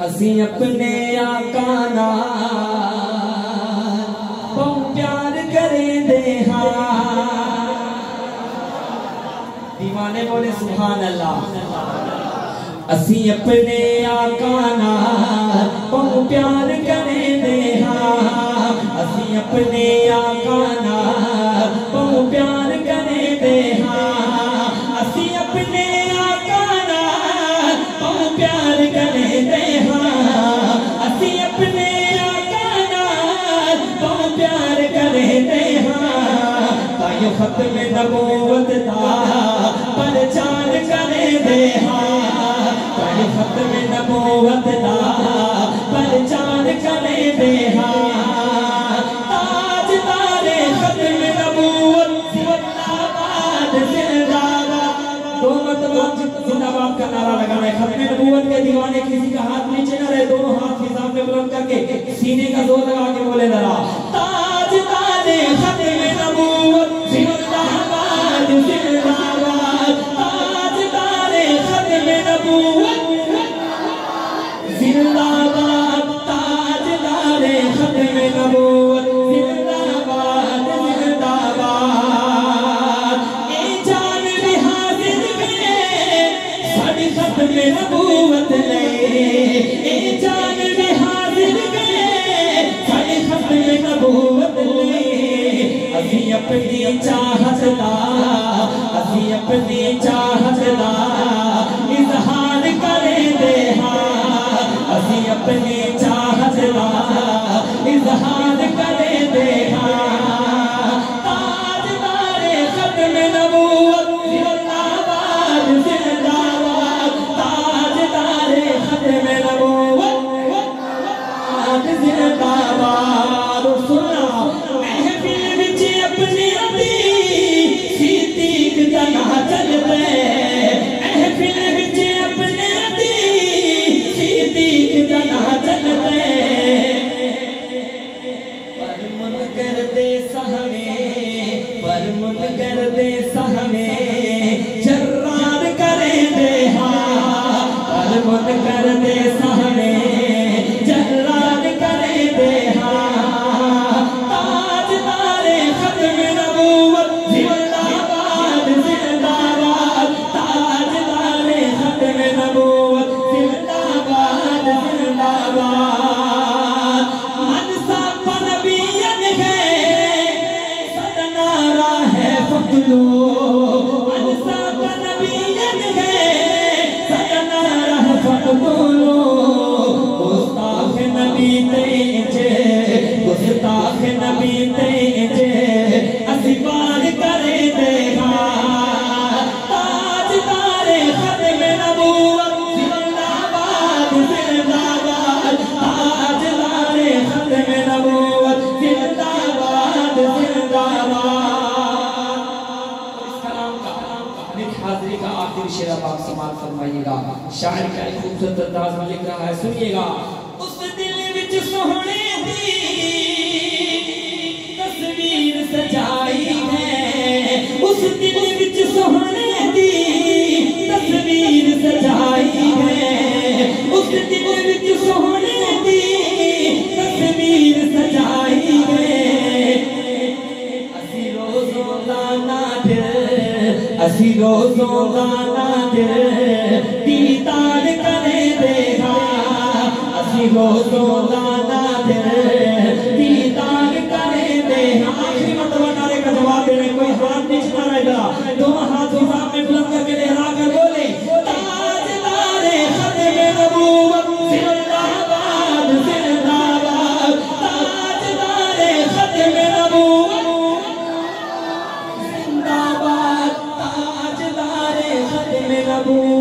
اسی اپنے آقا نال بہت پیار کریں دے ہاں دیوانے بولے سبحان اللہ اسی اپنے آقا نال بہت پیار کریں دے ہاں اسی اپنے آقا نال بہت پیار کریں دے ہاں اسی اپنے آقا نال بہت پیار کریں دے اسی اپنے آقا نال بہت پیار کریں دے ہاں تائیو ختم نبوت دا پرچار کریں دے ہاں تائیو ختم نبوت دا پرچار کریں دے ہاں تاجدار ختم نبوت زندہ باد زندہ باد دو مرتبہ زندہ باد کا نعرہ لگانا ہے ختم نبوت کے دیوانے کسی کا ہاتھ نیچے نہ رہے دونوں ہاتھ فضا میں بلند کر کے سینے کا زور لگا کے بولے ذرا تاجدار ختم نبوت زندہ باد زندہ باد تاجدار ختم نبوت زندہ باد تاجدار ختم نبوت زندہ باد زندہ باد اے جان بھی حاضر میں ساڑی ختم نبوت لے اے جان بھی حاضر میں ساڑی ختم نبوت لے اسی اپنی چاہت دا اسی اپنی چاہت دا اظہار کریں دے ہاں اسی اپنی چاہت دا اظہار کریں دے ہاں تاجدار ختم نبوت زندہ باد زندہ باد تاجدار ختم نبوت زندہ باد سنا محفل وچ اپنی ابھی صدیق دا نہ چل پے محفل وچ اپنے ابھی صدیق دا نہ چل پے پر منکر دے سہمے جرار کریں دے ہاں پر منکر دے سہمے جرار کریں دے ہاں تاجدار ختم نبوت زندہ باد زندہ باد تاجدار ختم نبوت زندہ باد زندہ باد منصا پنبیت ہے صدنارا ہے فقلو منصا پنبیت ہے صدنارا ہے فقلو گستاخ نبی تیجے گستاخ نبی تیجے اسی بار کریں دے ہاں تاجدار ختم نبوت زندہ باد زندہ باد تاجدار ختم نبوت زندہ باد زندہ باد اس کلام کا نیک حاضری کا آخری شعر پاک سماعت فرمائیے گا شاعر کا ایک خوبصورت انداز میں لکھ رہا ہے سنیے گا اس دل وچ سوہنے دی تصویر سجائی ہے اس دل وچ سوہنے دی تصویر سجائی ہے اس دل وچ سوہنے دی تصویر سجائی ہے اسی روزوں دا نادر اسی روزوں دا نادر دیدار کریں دے ہاں اسی روزوں دا نادر دیدار کریں دے ہاں آخری مرتبہ نعرے کا جواب دینے کوئی ہاتھ نیچے نہ رہے گا دونوں ہاتھ فضا میں بلند کر کے لہرا کر بولے تاجدار ختم نبوت زندہ باد زندہ باد تاجدار ختم نبوت زندہ باد تاجدار ختم نبوت